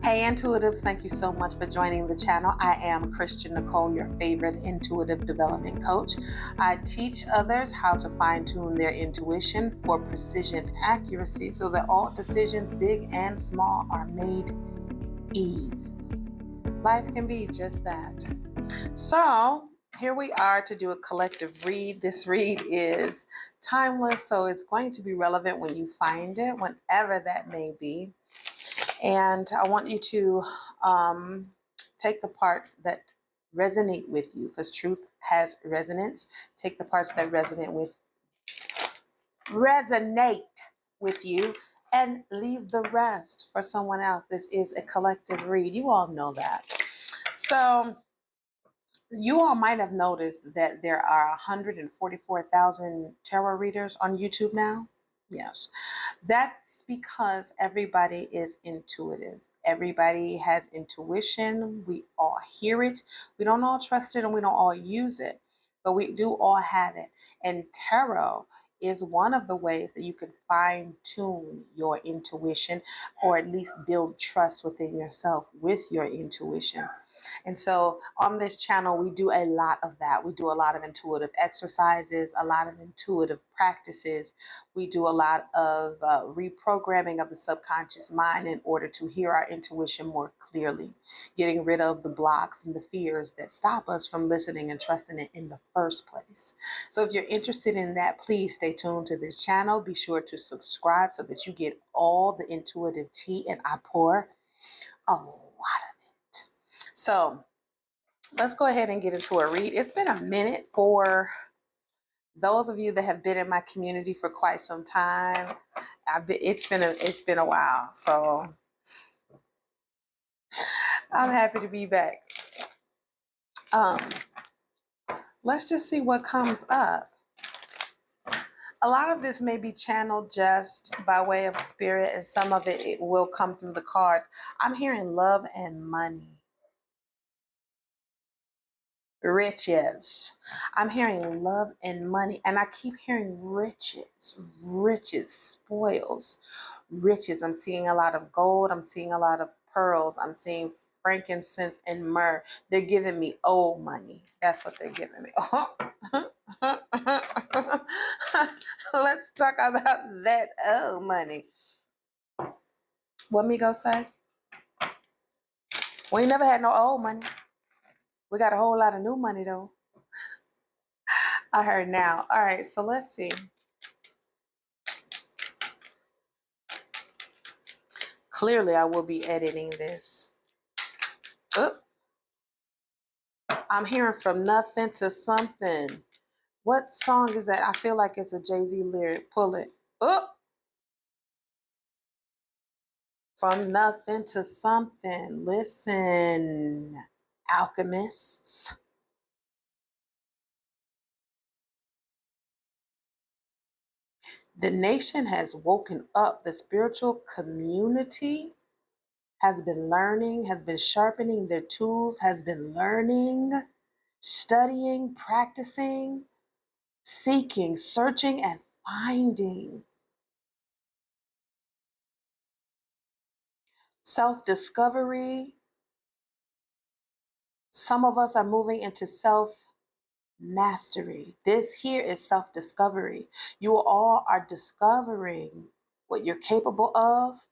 Hey intuitives, thank you so much for joining the channel. I am Christian Nicole, your favorite intuitive development coach. I teach others how to fine-tune their intuition for precision accuracy so that all decisions, big and small, are made easy. Life can be just that. So here we are to do a collective read. This read is timeless, so it's going to be relevant when you find it, whenever that may be. And I want you to take the parts that resonate with you, because truth has resonance. Take the parts that resonate with you and leave the rest for someone else. This is a collective read. You all know that. So you all might have noticed that there are 144,000 tarot readers on YouTube now. Yes. That's because everybody is intuitive. Everybody has intuition. We all hear it. We don't all trust it and we don't all use it, but we do all have it. And tarot is one of the ways that you can fine tune your intuition, or at least build trust within yourself with your intuition. And so on this channel, we do a lot of that. We do a lot of intuitive exercises, a lot of intuitive practices. We do a lot of reprogramming of the subconscious mind in order to hear our intuition more clearly, getting rid of the blocks and the fears that stop us from listening and trusting it in the first place. So if you're interested in that, please stay tuned to this channel. Be sure to subscribe so that you get all the intuitive tea, and I pour a lot of it. So let's go ahead and get into a read. It's been a minute for those of you that have been in my community for quite some time. It's been a while, so I'm happy to be back. Let's just see what comes up. A lot of this may be channeled just by way of spirit, and some of it will come through the cards. I'm hearing love and money. Riches. I'm hearing love and money, and I keep hearing riches, spoils, riches. I'm seeing a lot of gold. I'm seeing a lot of pearls. I'm seeing frankincense and myrrh. They're giving me old money. That's what they're giving me. Let's talk about that old money. What me go say? We ain't never had no old money. We got a whole lot of new money though. I heard now. All right, so let's see. Clearly, I will be editing this. Oh, I'm hearing from nothing to something. What song is that? I feel like it's a Jay-Z lyric. Pull it. Oh, from nothing to something. Listen, alchemists. The nation has woken up. The spiritual community has been learning, has been sharpening their tools, has been learning, studying, practicing, seeking, searching, and finding. Self-discovery. Some of us are moving into self-mastery. This here is self-discovery. You all are discovering what you're capable of,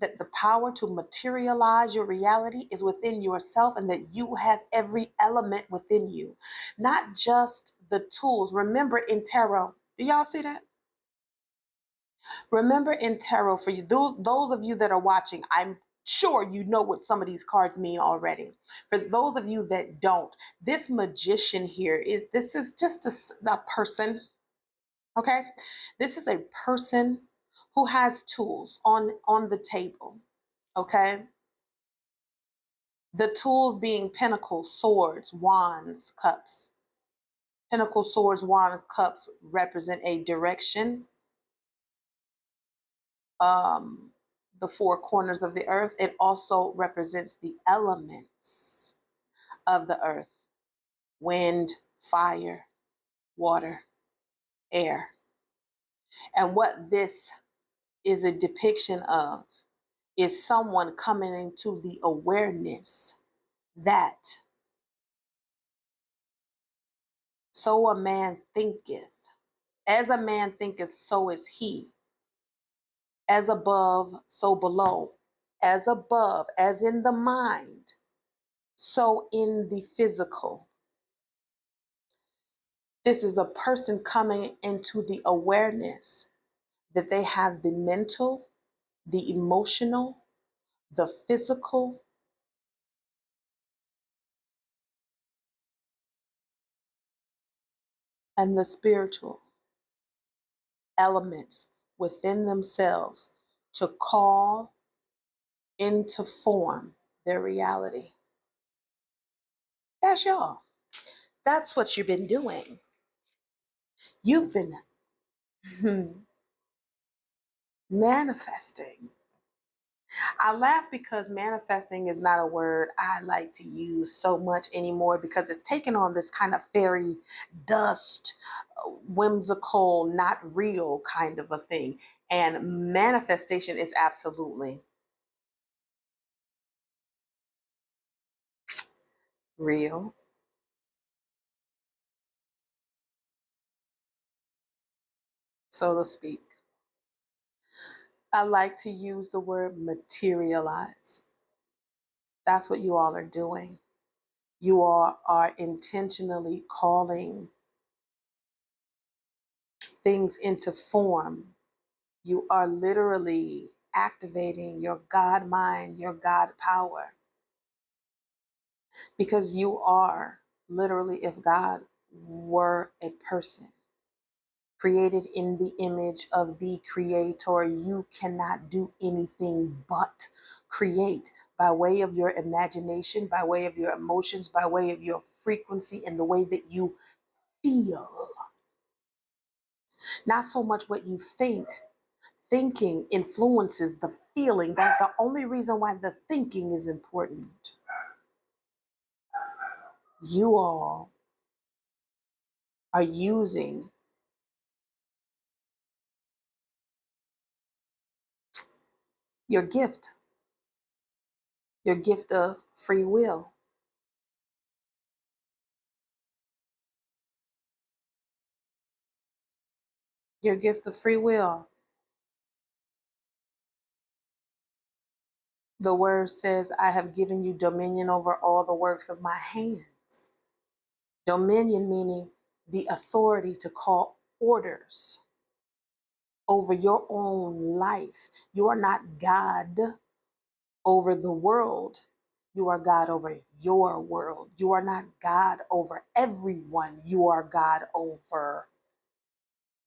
that the power to materialize your reality is within yourself, and that you have every element within you, not just the tools. Remember in tarot, do y'all see that? Remember in tarot, for you, those of you that are watching, I'm sure you know what some of these cards mean already. For those of you that don't, this magician here this is just a person, okay? This is a person who has tools on the table, okay? The tools being pentacles, swords, wands, cups. Pentacles, swords, wands, cups represent a direction. The four corners of the earth. It also represents the elements of the earth: wind, fire, water, air. And what this is a depiction of is someone coming into the awareness that so a man thinketh, as a man thinketh, so is he. As above, so below. As above, as in the mind, so in the physical. This is a person coming into the awareness that they have the mental, the emotional, the physical, and the spiritual elements within themselves to call into form their reality. That's y'all. That's what you've been doing. You've been manifesting. I laugh because manifesting is not a word I like to use so much anymore because it's taken on this kind of fairy dust, whimsical, not real kind of a thing. And manifestation is absolutely real, so to speak. I like to use the word materialize. That's what you all are doing. You all are intentionally calling things into form. You are literally activating your God mind, your God power, because you are literally, if God were a person created in the image of the Creator, you cannot do anything but create by way of your imagination, by way of your emotions, by way of your frequency and the way that you feel. Not so much what you think. Thinking influences the feeling. That's the only reason why the thinking is important. You all are using your gift of free will. Your gift of free will. The word says, I have given you dominion over all the works of my hands. Dominion meaning the authority to call orders over your own life. You are not God over the world. You are God over your world. You are not God over everyone. You are God over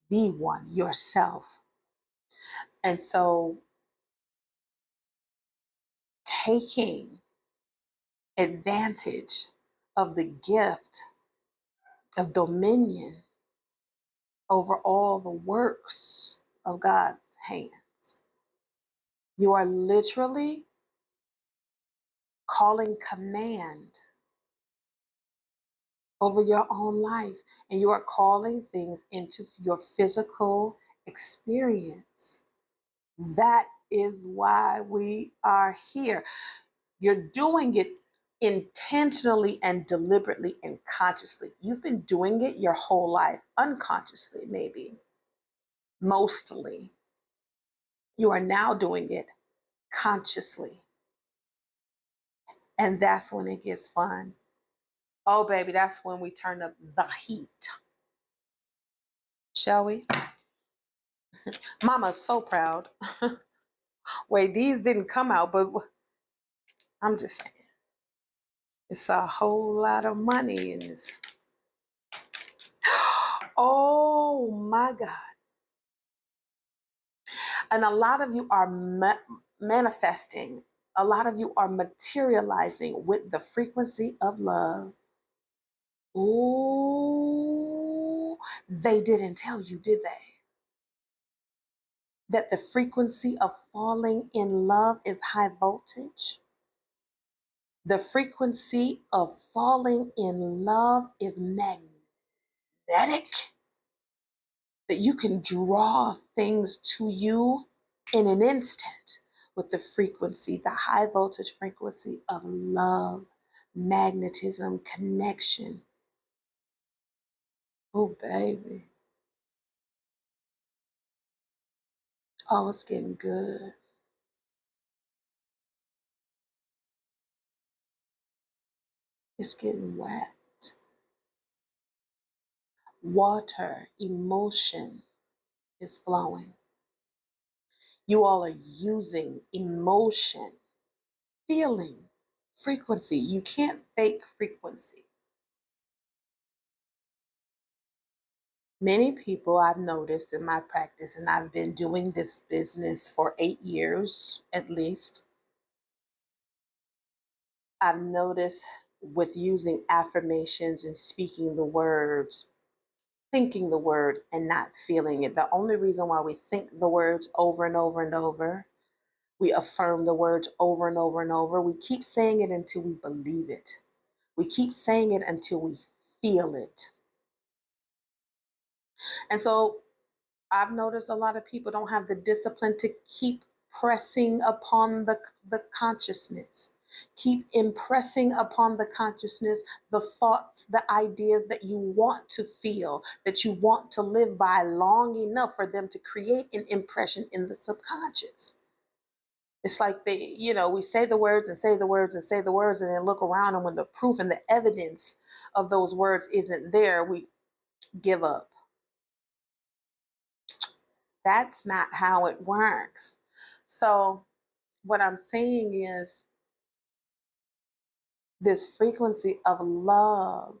the one, yourself. And so taking advantage of the gift of dominion over all the works of God's hands. You are literally calling command over your own life, and you are calling things into your physical experience. That is why we are here. You're doing it intentionally and deliberately and consciously. You've been doing it your whole life, unconsciously, maybe, mostly. You are now doing it consciously. And that's when it gets fun. Oh, baby, that's when we turn up the heat. Shall we? Mama's so proud. Wait, these didn't come out, but I'm just saying. It's a whole lot of money in this. Oh my God. And a lot of you are manifesting. A lot of you are materializing with the frequency of love. Ooh, they didn't tell you, did they? That the frequency of falling in love is high voltage. The frequency of falling in love is magnetic. That you can draw things to you in an instant with the frequency, the high voltage frequency of love, magnetism, connection. Oh, baby. Oh, it's getting good. It's getting wet. Water, emotion is flowing. You all are using emotion, feeling, frequency. You can't fake frequency. Many people I've noticed in my practice, and I've been doing this business for 8 years at least, I've noticed with using affirmations and speaking the words, thinking the word and not feeling it. The only reason why we think the words over and over and over, we affirm the words over and over and over, we keep saying it until we believe it. We keep saying it until we feel it. And so I've noticed a lot of people don't have the discipline to keep pressing upon the consciousness. Keep impressing upon the consciousness the thoughts, the ideas that you want to feel, that you want to live by long enough for them to create an impression in the subconscious. It's like we say the words and say the words and say the words and then look around, and when the proof and the evidence of those words isn't there, we give up. That's not how it works. So what I'm saying is this frequency of love.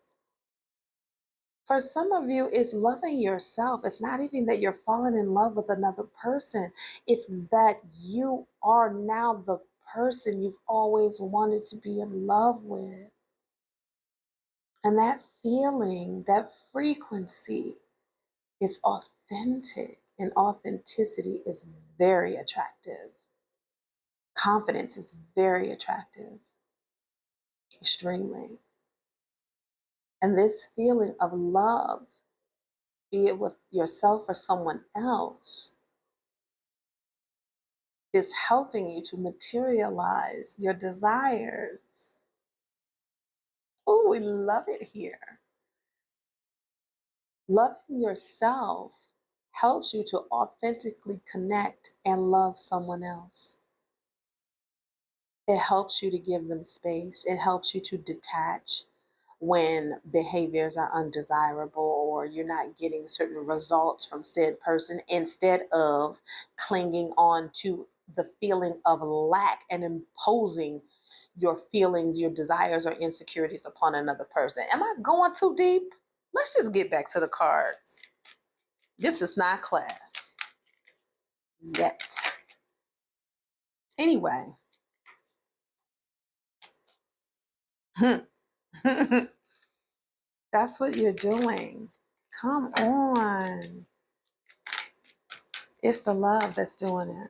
For some of you, it's loving yourself. It's not even that you're falling in love with another person. It's that you are now the person you've always wanted to be in love with. And that feeling, that frequency is authentic. And authenticity is very attractive. Confidence is very attractive. Extremely. And this feeling of love, be it with yourself or someone else, is helping you to materialize your desires. Oh, we love it here. Loving yourself helps you to authentically connect and love someone else. It helps you to give them space. It helps you to detach when behaviors are undesirable or you're not getting certain results from said person, instead of clinging on to the feeling of lack and imposing your feelings, your desires, or insecurities upon another person. Am I going too deep? Let's just get back to the cards. This is not class yet. Anyway. That's what you're doing. Come on. It's the love that's doing it.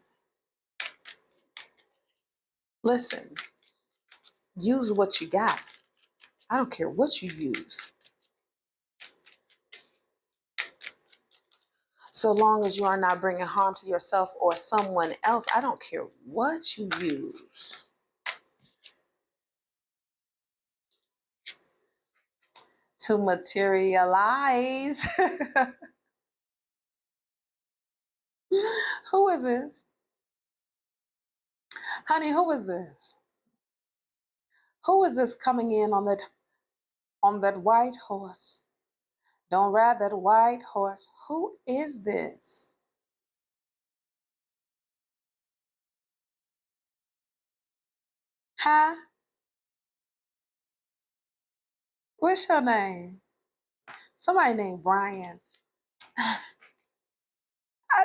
Listen, use what you got. I don't care what you use. So long as you are not bringing harm to yourself or someone else, I don't care what you use. To materialize. Who is this? Honey, who is this? Who is this coming in on that white horse? Don't ride that white horse. Who is this? Huh? What's your name? Somebody named Brian. I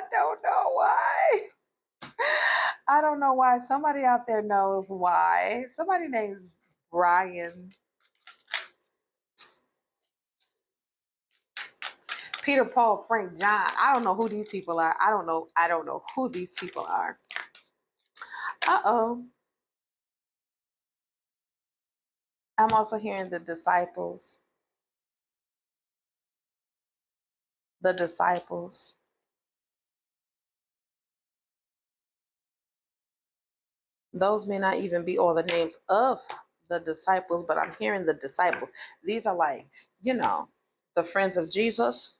don't know why. I don't know why. Somebody out there knows why. Somebody named Brian. Peter, Paul, Frank, John. I don't know who these people are. I don't know who these people are. Uh-oh. I'm also hearing the disciples. The disciples. Those may not even be all the names of the disciples, but I'm hearing the disciples. These are like, you know, the friends of Jesus.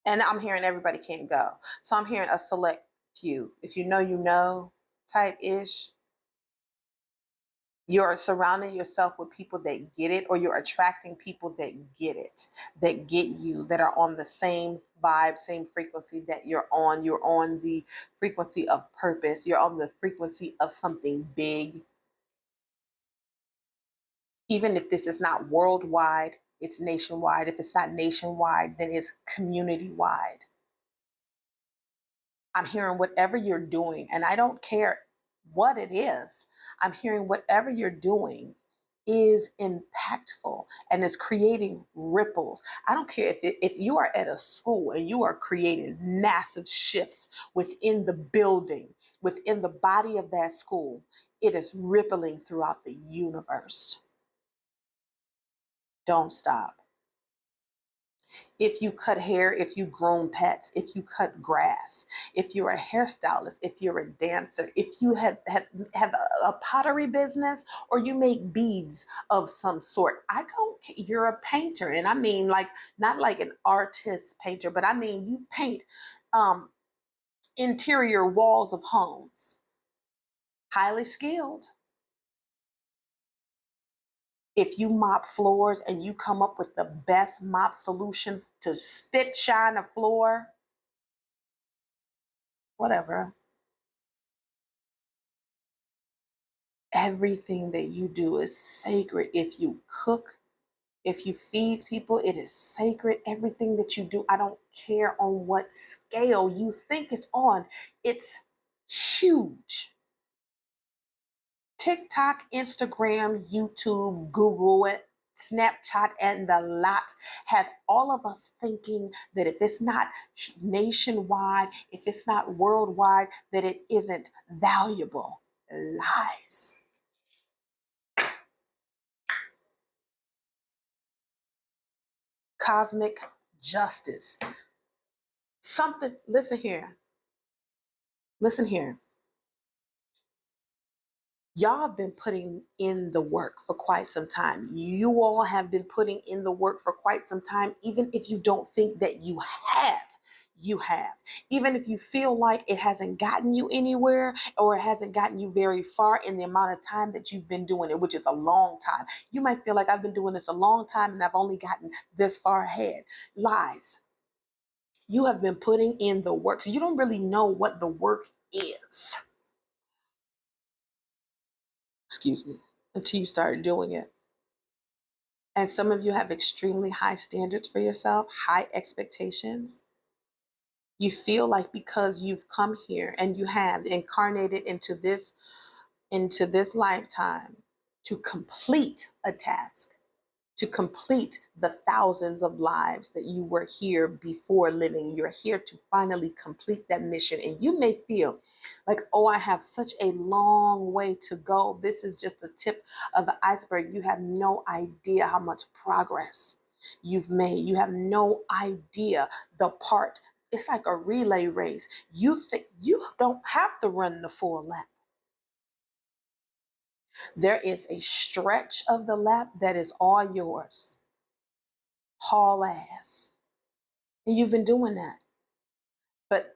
And I'm hearing everybody can't go. So I'm hearing a select few. If you know type ish. You're surrounding yourself with people that get it, or you're attracting people that get it, that get you, that are on the same vibe, same frequency that you're on. You're on the frequency of purpose. You're on the frequency of something big. Even if this is not worldwide, it's nationwide. If it's not nationwide, then it's community wide. I'm hearing whatever you're doing, and I don't care what it is. I'm hearing whatever you're doing is impactful and is creating ripples. I don't care if you are at a school and you are creating massive shifts within the building, within the body of that school, it is rippling throughout the universe. Don't stop. If you cut hair, if you groom pets, if you cut grass, if you're a hairstylist, if you're a dancer, if you have a pottery business, or you make beads of some sort, I don't care. You're a painter, and I mean like not like an artist painter, but I mean you paint um, interior walls of homes. Highly skilled. If you mop floors and you come up with the best mop solution to spit shine a floor, whatever. Everything that you do is sacred. If you cook, if you feed people, it is sacred. Everything that you do, I don't care on what scale you think it's on, it's huge. TikTok, Instagram, YouTube, Google it, Snapchat, and the lot has all of us thinking that if it's not nationwide, if it's not worldwide, that it isn't valuable. Lies. Cosmic justice. Something, listen here. Listen here. Y'all have been putting in the work for quite some time. You all have been putting in the work for quite some time, even if you don't think that you have. You have. Even if you feel like it hasn't gotten you anywhere, or it hasn't gotten you very far in the amount of time that you've been doing it, which is a long time. You might feel like I've been doing this a long time and I've only gotten this far ahead. Lies. You have been putting in the work. So you don't really know what the work is. Excuse me. Until you start doing it. And some of you have extremely high standards for yourself, high expectations. You feel like because you've come here and you have incarnated into this lifetime to complete a task, to complete the thousands of lives that you were here before living. You're here to finally complete that mission. And you may feel like, oh, I have such a long way to go. This is just the tip of the iceberg. You have no idea how much progress you've made. You have no idea the part. It's like a relay race. You think you don't have to run the full lap. There is a stretch of the lap that is all yours. Haul ass. And you've been doing that. But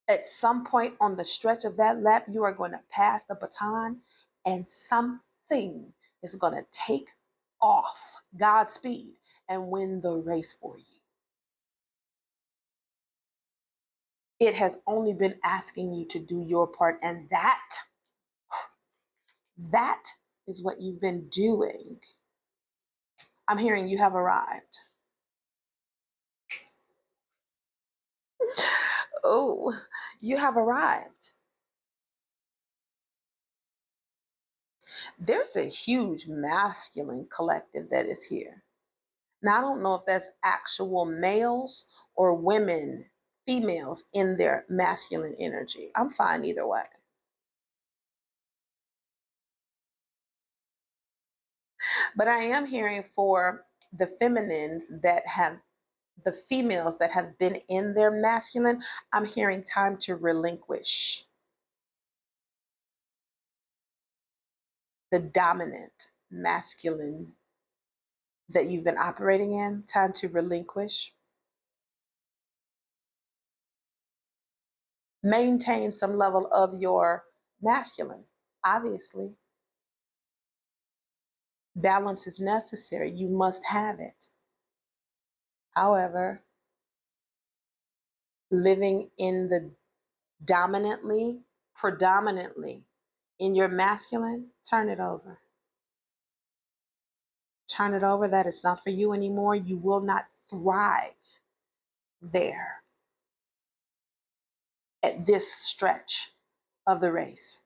at some point on the stretch of that lap, you are going to pass the baton and something is going to take off Godspeed and win the race for you. It has only been asking you to do your part, and that is what you've been doing. I'm hearing you have arrived. Oh, you have arrived. There's a huge masculine collective that is here. Now, I don't know if that's actual males or women, females in their masculine energy. I'm fine either way. But I am hearing for the feminines that have, the females that have been in their masculine, I'm hearing time to relinquish. the dominant masculine that you've been operating in. Time to relinquish. Maintain some level of your masculine. Obviously, balance is necessary. You must have it. However, living in the predominantly in your masculine, turn it over. Turn it over. That is not for you anymore. You will not thrive there at this stretch of the race.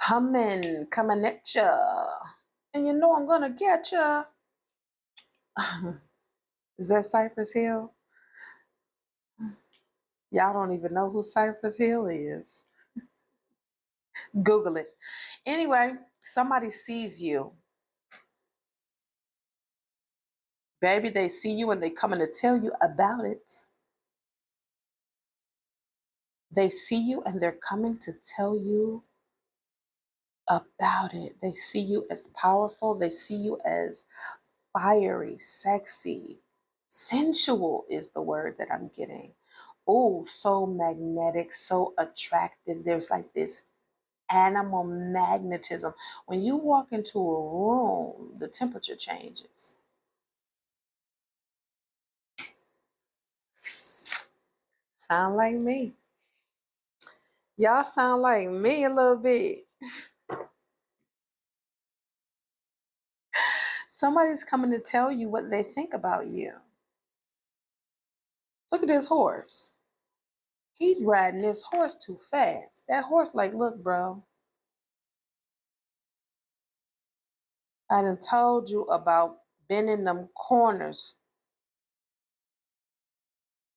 Coming at ya. And you know I'm gonna get ya. Is that Cypress Hill? Y'all don't even know who Cypress Hill is. Google it. Anyway, somebody sees you. Baby, they see you and they coming to tell you about it. They see you and they're coming to tell you about it. They see you as powerful. They see you as fiery, sexy, sensual is the word that I'm getting. Oh, so magnetic, so attractive. There's like this animal magnetism. When you walk into a room, the temperature changes. Sound like me. Y'all sound like me a little bit. Somebody's coming to tell you what they think about you. Look at this horse. He's riding this horse too fast. That horse like, look, bro, I done told you about bending them corners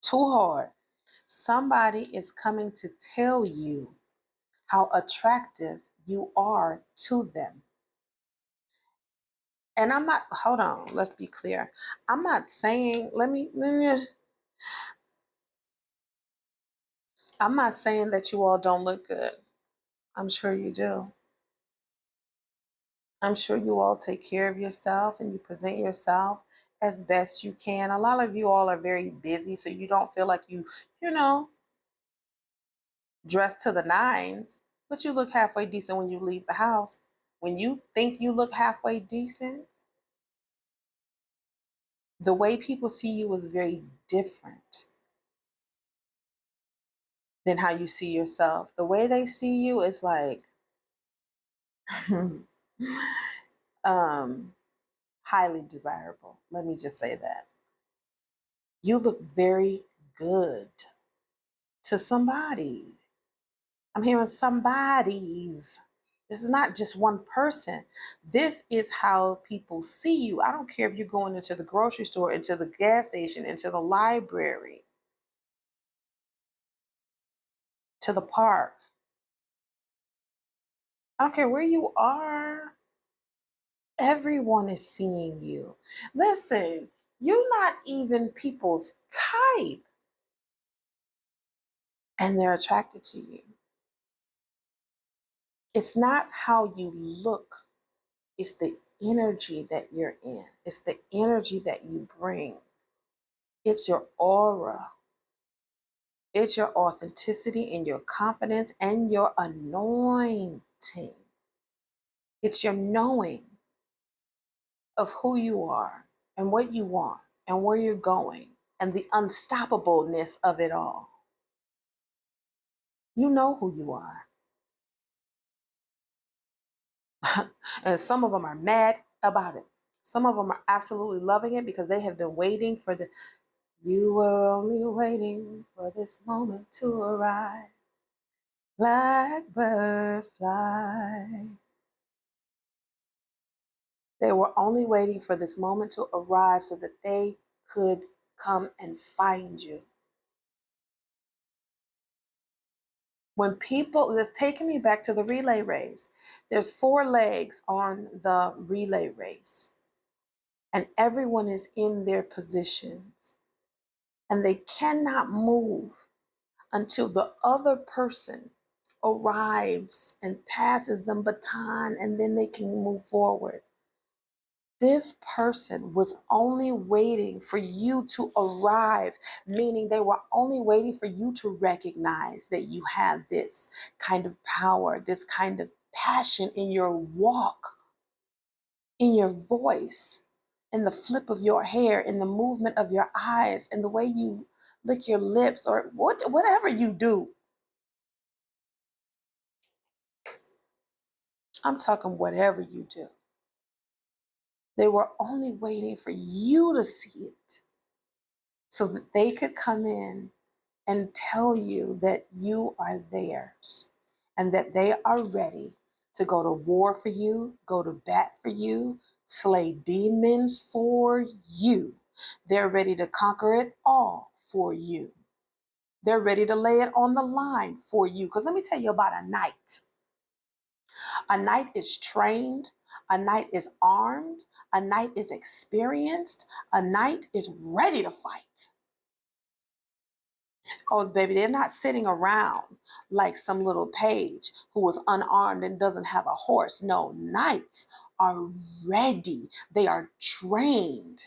too hard. Somebody is coming to tell you how attractive you are to them. And I'm not, hold on, let's be clear. I'm not saying, I'm not saying that you all don't look good. I'm sure you do. I'm sure you all take care of yourself and you present yourself as best you can. A lot of you all are very busy, so you don't feel like you know, dress to the nines, but you look halfway decent when you leave the house. When you think you look halfway decent, the way people see you is very different than how you see yourself. The way they see you is like highly desirable. Let me just say that. You look very good to somebody. I'm hearing somebody's. This is not just one person. This is how people see you. I don't care if you're going into the grocery store, into the gas station, into the library, to the park. I don't care where you are. Everyone is seeing you. Listen, you're not even people's type, and they're attracted to you. It's not how you look, it's the energy that you're in, it's the energy that you bring, it's your aura, it's your authenticity and your confidence and your anointing. It's your knowing of who you are and what you want and where you're going and the unstoppableness of it all. You know who you are. And some of them are mad about it. Some of them are absolutely loving it because they have been waiting for you were only waiting for this moment to arrive. Blackbird fly. They were only waiting for this moment to arrive so that they could come and find you. When people, that's taking me back to the relay race. There's 4 legs on the relay race, and everyone is in their positions, and they cannot move until the other person arrives and passes them baton, and then they can move forward. This person was only waiting for you to arrive, meaning they were only waiting for you to recognize that you have this kind of power, this kind of passion in your walk, in your voice, in the flip of your hair, in the movement of your eyes, in the way you lick your lips, or whatever you do. I'm talking whatever you do. They were only waiting for you to see it so that they could come in and tell you that you are theirs and that they are ready to go to war for you, go to bat for you, slay demons for you. They're ready to conquer it all for you. They're ready to lay it on the line for you. Because let me tell you about a knight. A knight is trained. A knight is armed. A knight is experienced. A knight is ready to fight. Oh, baby, they're not sitting around like some little page who was unarmed and doesn't have a horse. No, knights are ready. They are trained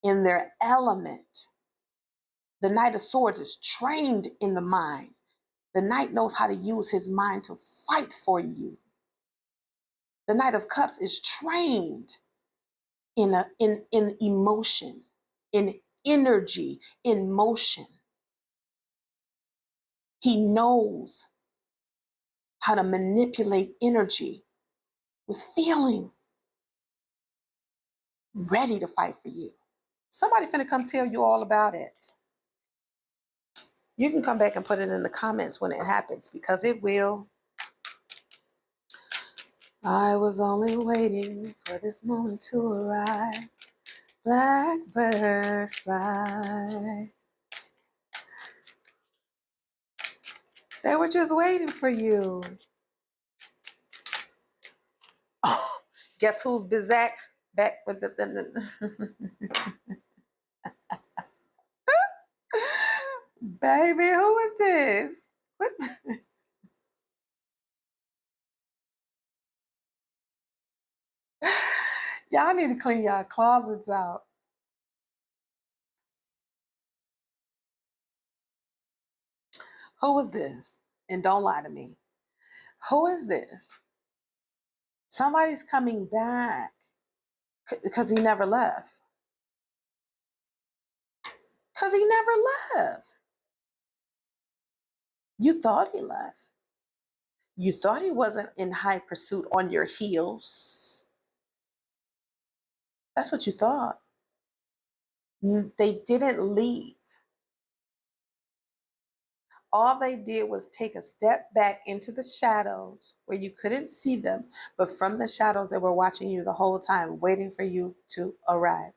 in their element. The Knight of Swords is trained in the mind. The knight knows how to use his mind to fight for you. The Knight of Cups is trained in emotion, in energy, in motion. He knows how to manipulate energy with feeling, ready to fight for you. Somebody finna come tell you all about it. You can come back and put it in the comments when it happens, because it will. I was only waiting for this moment to arrive. Blackbird fly. They were just waiting for you. Oh, guess who's Bizak? Back with the baby, who is this? What? Y'all need to clean y'all closets out. Who is this? And don't lie to me. Who is this? Somebody's coming back because he never left. Because he never left. You thought he left. You thought he wasn't in high pursuit on your heels. That's what you thought. They didn't leave. All they did was take a step back into the shadows where you couldn't see them, but from the shadows they were watching you the whole time, waiting for you to arrive,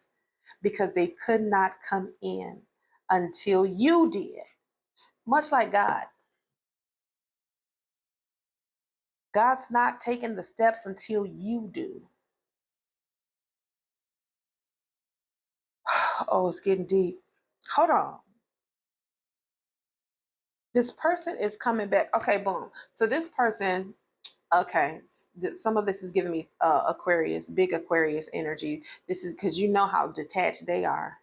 because they could not come in until you did. Much like God. God's not taking the steps until you do. Oh, it's getting deep. Hold on. This person is coming back. Okay, boom. So this person, okay, some of this is giving me Aquarius, big Aquarius energy. This is because you know how detached they are.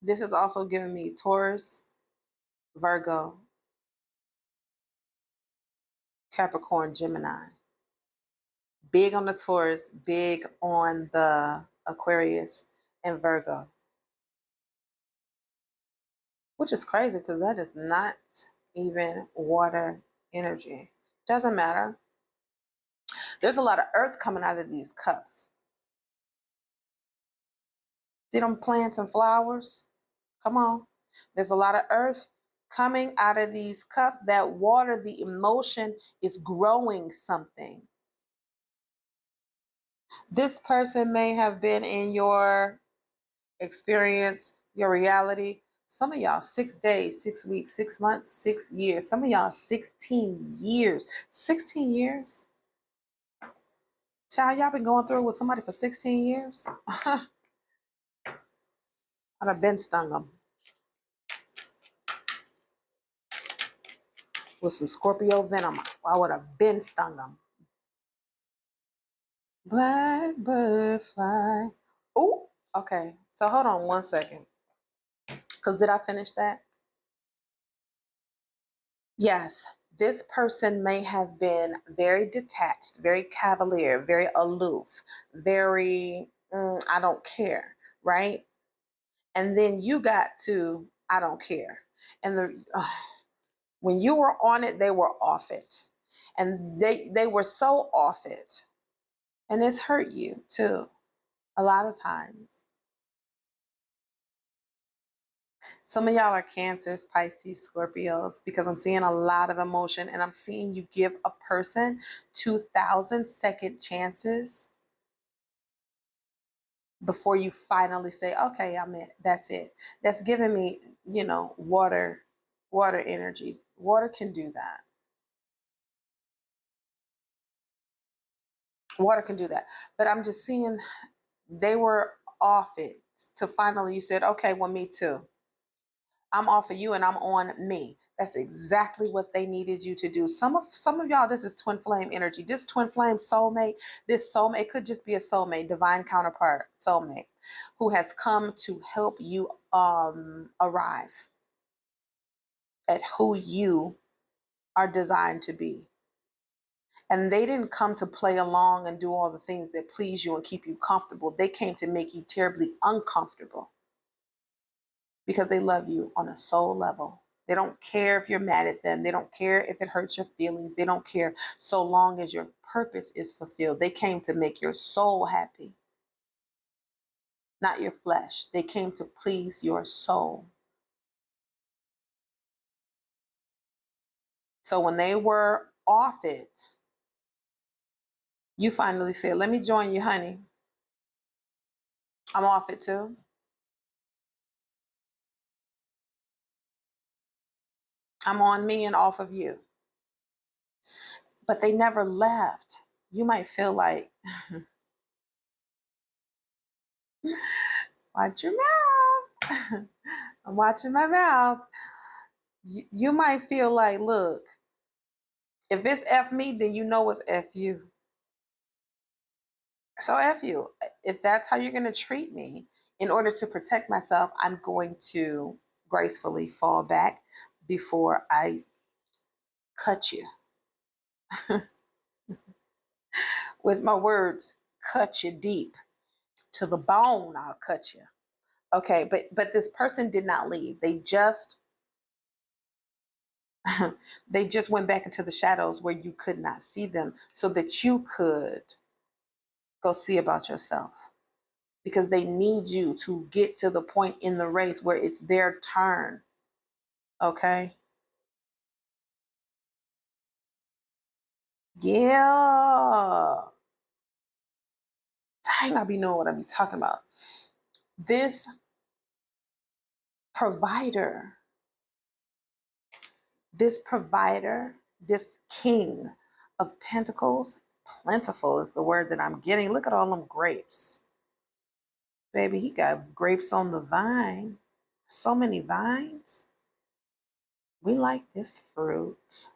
This is also giving me Taurus, Virgo, Capricorn, Gemini. Big on the Taurus, big on the Aquarius and Virgo. Which is crazy because that is not even water energy. Doesn't matter. There's a lot of earth coming out of these cups. See them plants and flowers? Come on. There's a lot of earth coming out of these cups. That water, the emotion is growing something. This person may have been in your experience, your reality. Some of y'all 6 days, 6 weeks, 6 months, 6 years. Some of y'all 16 years. 16 years? Child, y'all been going through it with somebody for 16 years? I'd have been stung them with some Scorpio venom. I would have been stung them. Blackbird fly. Oh, okay. So hold on one second. Because did I finish that? Yes. This person may have been very detached, very cavalier, very aloof, very, I don't care, right? And then you got to, I don't care. And when you were on it, they were off it. And they were so off it. And it's hurt you too, a lot of times. Some of y'all are Cancers, Pisces, Scorpios, because I'm seeing a lot of emotion, and I'm seeing you give a person 2,000 second chances before you finally say, okay, I'm it. That's it. That's giving me, water energy. Water can do that. Water can do that. But I'm just seeing they were off it to finally you said, okay, well, me too. I'm off of you and I'm on me. That's exactly what they needed you to do. Some of y'all, this is twin flame energy. This twin flame soulmate, this soulmate could just be a soulmate, divine counterpart, soulmate, who has come to help you arrive at who you are designed to be. And they didn't come to play along and do all the things that please you and keep you comfortable. They came to make you terribly uncomfortable because they love you on a soul level. They don't care if you're mad at them. They don't care if it hurts your feelings. They don't care so long as your purpose is fulfilled. They came to make your soul happy, not your flesh. They came to please your soul. So when they were off it, you finally said, let me join you, honey. I'm off it too. I'm on me and off of you. But they never left. You might feel like, watch your mouth. I'm watching my mouth. You might feel like, look, if it's F me, then you know it's F you. So F you. If that's how you're going to treat me, in order to protect myself, I'm going to gracefully fall back before I cut you. With my words, cut you deep. To the bone, I'll cut you. Okay, but this person did not leave. They just went back into the shadows where you could not see them so that you could go see about yourself, because they need you to get to the point in the race where it's their turn. Okay? Yeah. Dang, I be knowing what I be talking about. This provider, this king of pentacles, plentiful is the word that I'm getting. Look at all them grapes. Baby, he got grapes on the vine. So many vines. We like this fruit.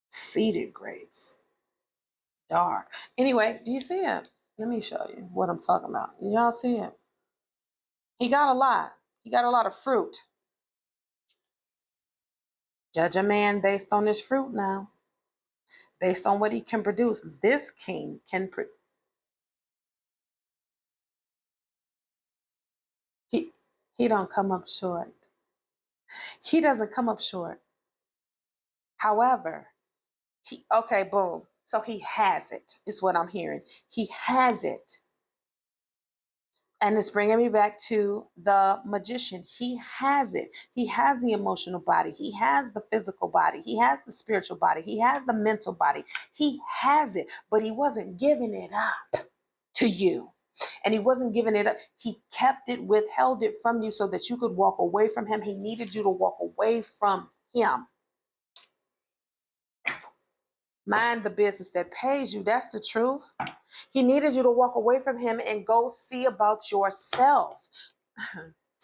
Seeded grapes. Dark. Anyway, do you see it? Let me show you what I'm talking about. Y'all see it? He got a lot. He got a lot of fruit. Judge a man based on his fruit now. Based on what he can produce. This king can produce. He don't come up short. He doesn't come up short. However, okay, boom. So he has it, is what I'm hearing. He has it. And it's bringing me back to the magician. He has it. He has the emotional body. He has the physical body. He has the spiritual body. He has the mental body. He has it, but he wasn't giving it up to you. And he wasn't giving it up. He kept it, withheld it from you so that you could walk away from him. He needed you to walk away from him. Mind the business that pays you. That's the truth. He needed you to walk away from him and go see about yourself.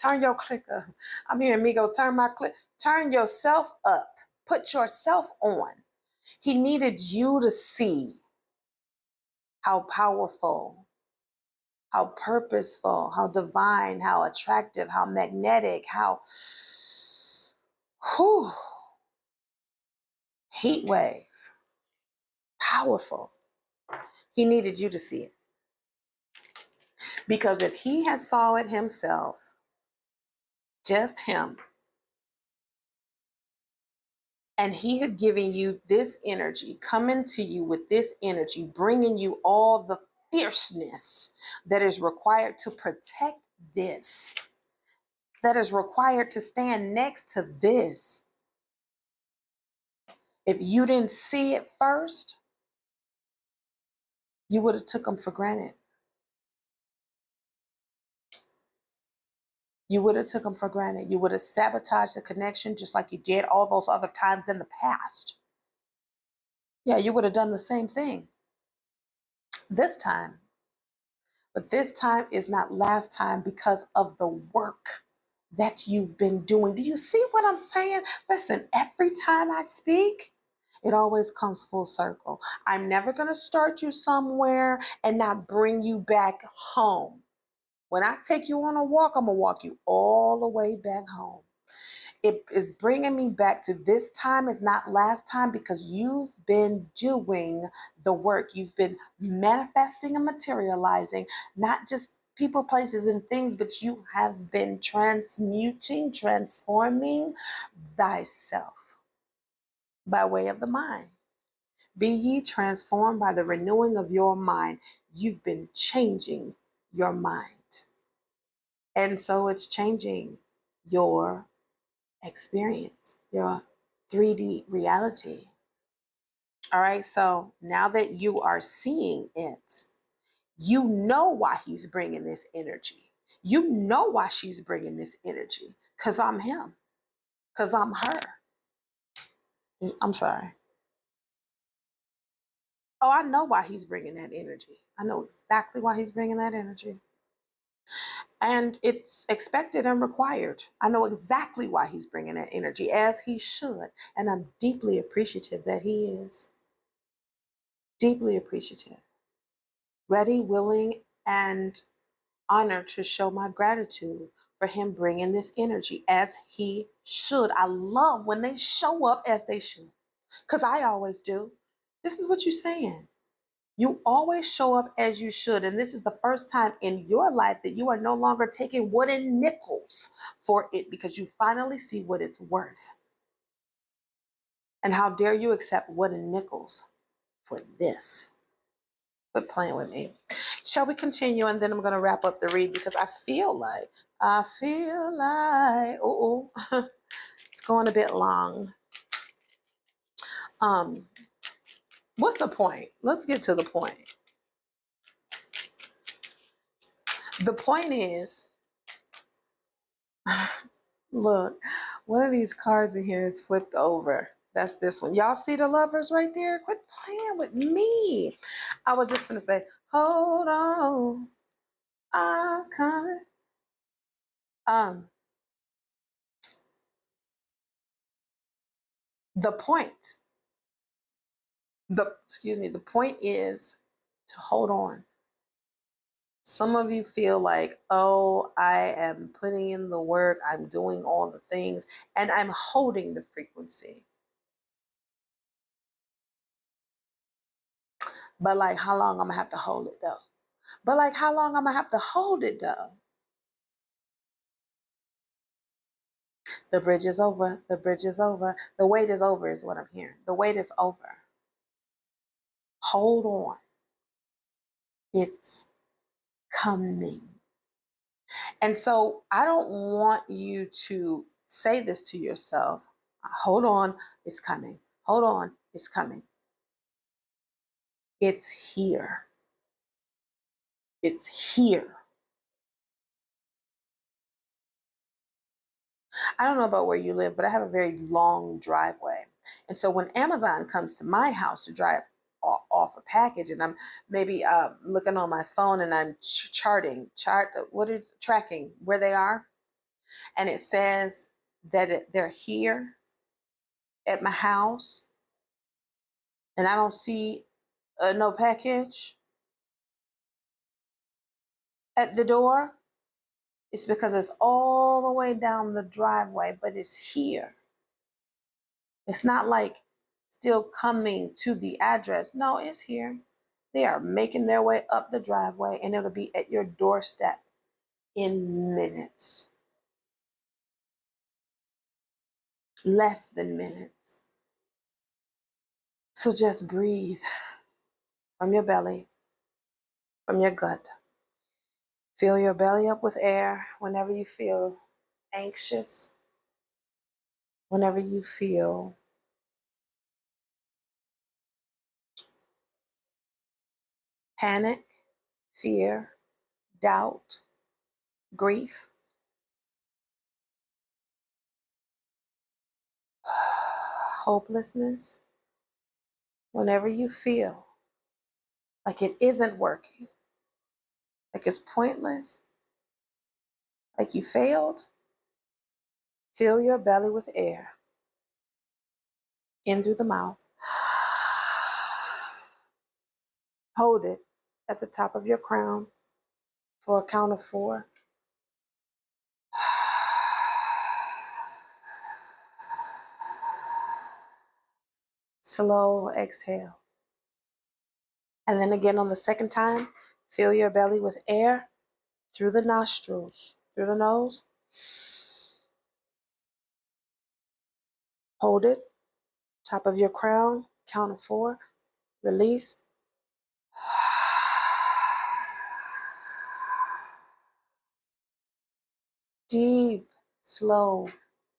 Turn your click up. I'm hearing me go, turn my click. Turn yourself up. Put yourself on. He needed you to see how powerful, how purposeful, how divine, how attractive, how magnetic, how whew, heat wave, powerful. He needed you to see it. Because if he had saw it himself, just him, and he had given you this energy, coming to you with this energy, bringing you all the fierceness that is required to protect this, that is required to stand next to this. If you didn't see it first, you would have took him for granted. You would have took him for granted. You would have sabotaged the connection just like you did all those other times in the past. Yeah, you would have done the same thing this time. But this time is not last time because of the work that you've been doing. Do you see what I'm saying? Listen, every time I speak, it always comes full circle. I'm never going to start you somewhere and not bring you back home. When I take you on a walk, I'm going to walk you all the way back home. It is bringing me back to this time is not last time because you've been doing the work. You've been manifesting and materializing, not just people, places, and things, but you have been transmuting, transforming thyself by way of the mind. Be ye transformed by the renewing of your mind. You've been changing your mind. And so it's changing your experience, your 3D reality. All right, so now that you are seeing it, you know why he's bringing this energy. You know why she's bringing this energy. Because I'm him. Because I'm her. I'm sorry. Oh, I know why he's bringing that energy. I know exactly why he's bringing that energy. And it's expected and required. I know exactly why he's bringing that energy, as he should. And I'm deeply appreciative that he is. Deeply appreciative. Ready, willing, and honored to show my gratitude for him bringing this energy, as he should. I love when they show up as they should. Because I always do. This is what you're saying. You always show up as you should. And this is the first time in your life that you are no longer taking wooden nickels for it because you finally see what it's worth. And how dare you accept wooden nickels for this? Quit playing with me. Shall we continue? And then I'm going to wrap up the read because I feel like, oh, it's going a bit long. What's the point? Let's get to the point. The point is, look, one of these cards in here is flipped over. That's this one. Y'all see the lovers right there? Quit playing with me. I was just going to say, hold on, I'm coming. The point, the point is to hold on. Some of you feel like, oh, I am putting in the work, I'm doing all the things, and I'm holding the frequency. But like, how long I'm gonna have to hold it though? But like, how long I'm gonna have to hold it though? The bridge is over. The bridge is over. The wait is over is what I'm hearing. The wait is over. Hold on. It's coming. And so I don't want you to say this to yourself. Hold on, it's coming. Hold on, it's coming. It's here. It's here. I don't know about where you live, but I have a very long driveway. And so when Amazon comes to my house to drive off a package, and I'm maybe looking on my phone, and I'm tracking where they are, and it says that they're here at my house, and I don't see no package at the door. It's because it's all the way down the driveway, but it's here. It's not like still coming to the address. No, it's here. They are making their way up the driveway, and it'll be at your doorstep in minutes. Less than minutes. So just breathe from your belly, from your gut. Fill your belly up with air whenever you feel anxious, whenever you feel panic, fear, doubt, grief. Hopelessness. Whenever you feel like it isn't working, like it's pointless, like you failed, fill your belly with air in through the mouth. Hold it at the top of your crown for a count of 4. Slow exhale. And then again on the second time, fill your belly with air through the nostrils, through the nose. Hold it, top of your crown, count of 4, release. Deep, slow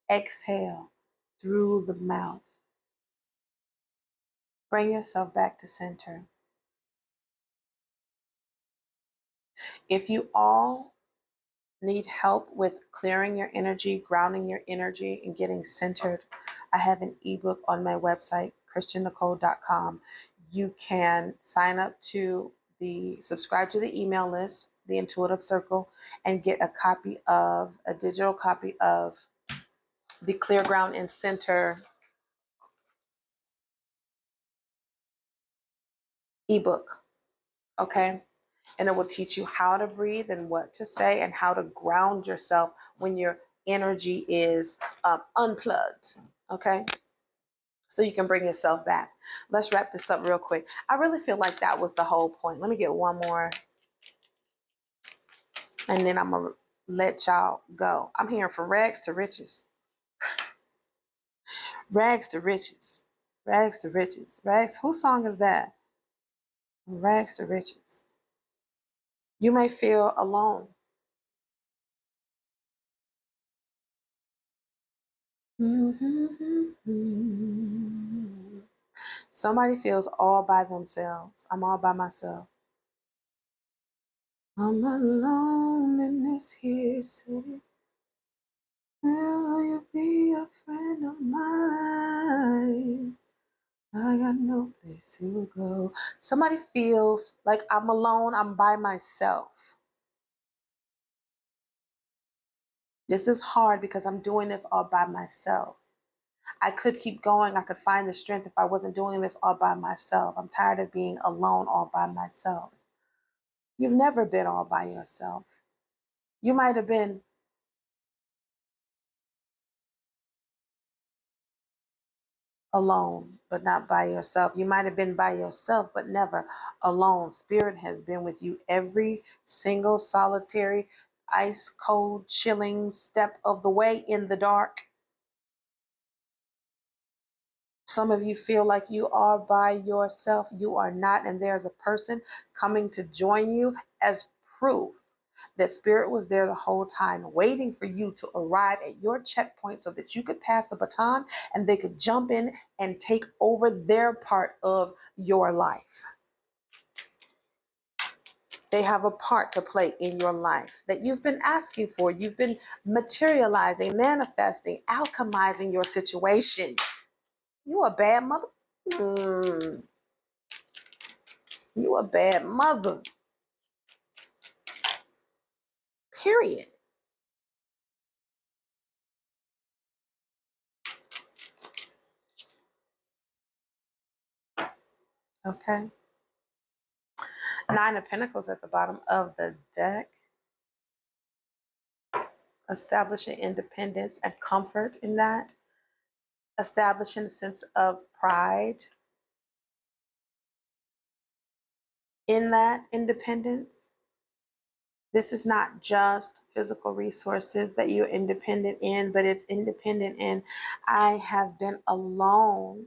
exhale through the mouth. Bring yourself back to center. If you all need help with clearing your energy, grounding your energy, and getting centered, I have an ebook on my website, christiannicole.com. You can sign up to subscribe to the email list, the Intuitive Circle, and get a digital copy of the Clear Ground and Center ebook. Okay? And it will teach you how to breathe and what to say and how to ground yourself when your energy is unplugged. Okay? So you can bring yourself back. Let's wrap this up real quick. I really feel like that was the whole point. Let me get one more, and then I'm going to let y'all go. I'm hearing from rags to riches. Rags to riches. Rags to riches. Rags. Whose song is that? Rags to riches. You may feel alone. Somebody feels all by themselves. I'm all by myself. I'm alone in this here city. Will you be a friend of mine? I got no place to go. Somebody feels like I'm alone. I'm by myself. This is hard because I'm doing this all by myself. I could keep going. I could find the strength if I wasn't doing this all by myself. I'm tired of being alone all by myself. You've never been all by yourself. You might have been alone, but not by yourself. You might have been by yourself, but never alone. Spirit has been with you every single solitary, ice cold, chilling step of the way in the dark. Some of you feel like you are by yourself. You are not, and there's a person coming to join you as proof that Spirit was there the whole time, waiting for you to arrive at your checkpoint so that you could pass the baton and they could jump in and take over their part of your life. They have a part to play in your life that you've been asking for. You've been materializing, manifesting, alchemizing your situation. You a bad mother. You a bad mother. Period. Okay. Nine of Pentacles at the bottom of the deck. Establishing independence and comfort in that. Establishing a sense of pride in that independence. This is not just physical resources that you're independent in, but it's independent in I have been alone,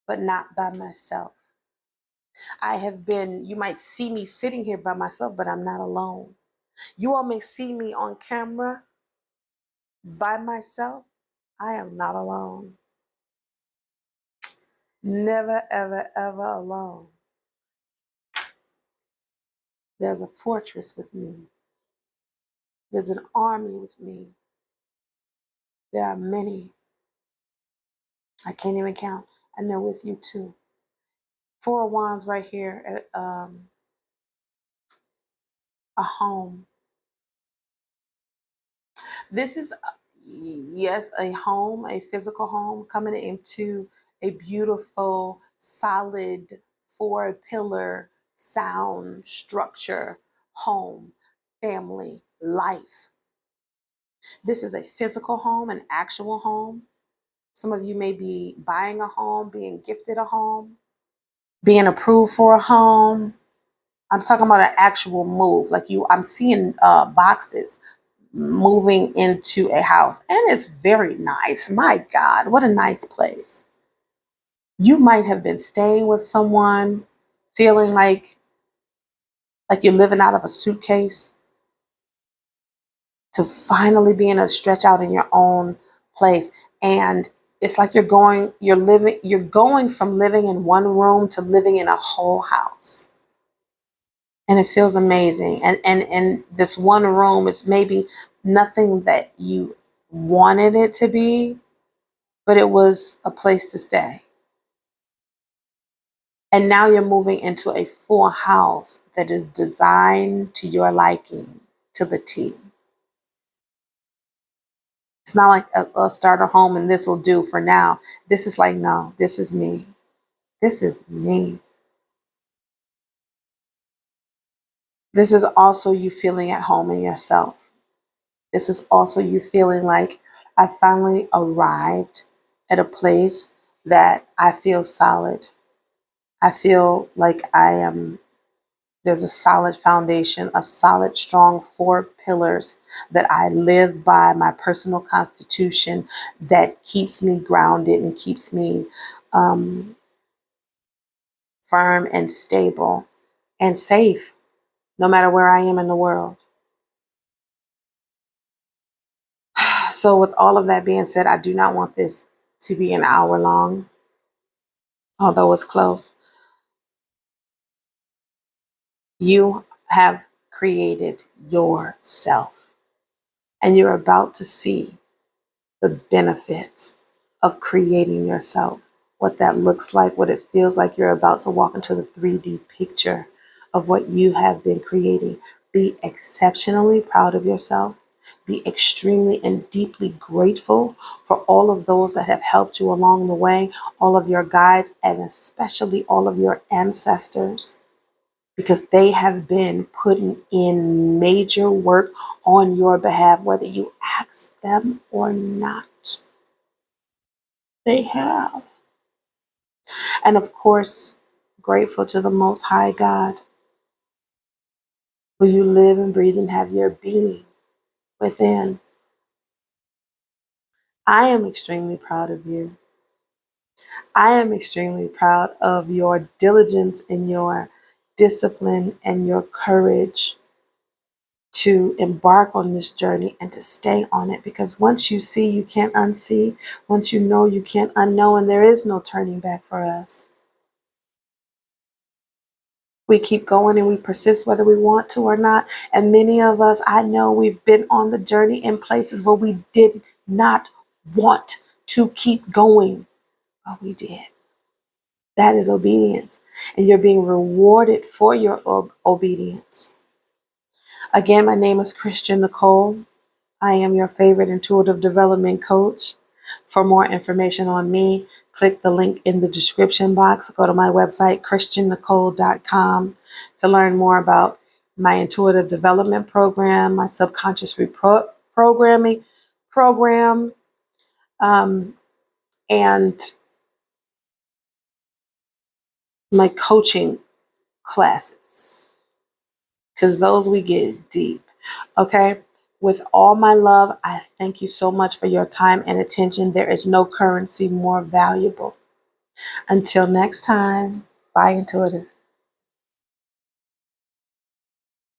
but not by myself. I have been, you might see me sitting here by myself, but I'm not alone. You all may see me on camera by myself. I am not alone. Never, ever, ever alone. There's a fortress with me. There's an army with me. There are many. I can't even count. And they're with you too. Four of Wands right here at a home. This is, yes, a home, a physical home coming into a beautiful, solid, four-pillar, sound structure home, family, life. This is a physical home, an actual home. Some of you may be buying a home, being gifted a home, being approved for a home. I'm talking about an actual move. Like I'm seeing boxes moving into a house, and it's very nice. My God, what a nice place. You might have been staying with someone, feeling like you're living out of a suitcase, to finally being able to stretch out in your own place. And it's like you're going from living in one room to living in a whole house. And it feels amazing. And this one room is maybe nothing that you wanted it to be, but it was a place to stay. And now you're moving into a full house that is designed to your liking to the T. It's not like a starter home and this will do for now. This is like, no, this is me. This is me. This is also you feeling at home in yourself. This is also you feeling like I finally arrived at a place that I feel solid. I feel like there's a solid foundation, a solid, strong four pillars that I live by, my personal constitution that keeps me grounded and keeps me firm and stable and safe, no matter where I am in the world. So with all of that being said, I do not want this to be an hour long, although it's close. You have created yourself, and you're about to see the benefits of creating yourself, what that looks like, what it feels like. You're about to walk into the 3D picture of what you have been creating. Be exceptionally proud of yourself. Be extremely and deeply grateful for all of those that have helped you along the way, all of your guides, and especially all of your ancestors, because they have been putting in major work on your behalf, whether you ask them or not. They have. And of course, grateful to the Most High God, who you live and breathe and have your being within. I am extremely proud of you. I am extremely proud of your diligence and your discipline and your courage to embark on this journey and to stay on it, because once you see, you can't unsee. Once you know, you can't unknow, and there is no turning back for us. We keep going and we persist whether we want to or not. And many of us, I know, we've been on the journey in places where we did not want to keep going, but we did. That is obedience. And you're being rewarded for your obedience. Again, my name is Christian Nicole. I am your favorite intuitive development coach. For more information on me, click the link in the description box. Go to my website, christiannicole.com, to learn more about my intuitive development program, my subconscious reprogramming program, and my coaching classes, because those we get deep. Okay? With all my love, I thank you so much for your time and attention. There is no currency more valuable. Until next time, bye, intuitives.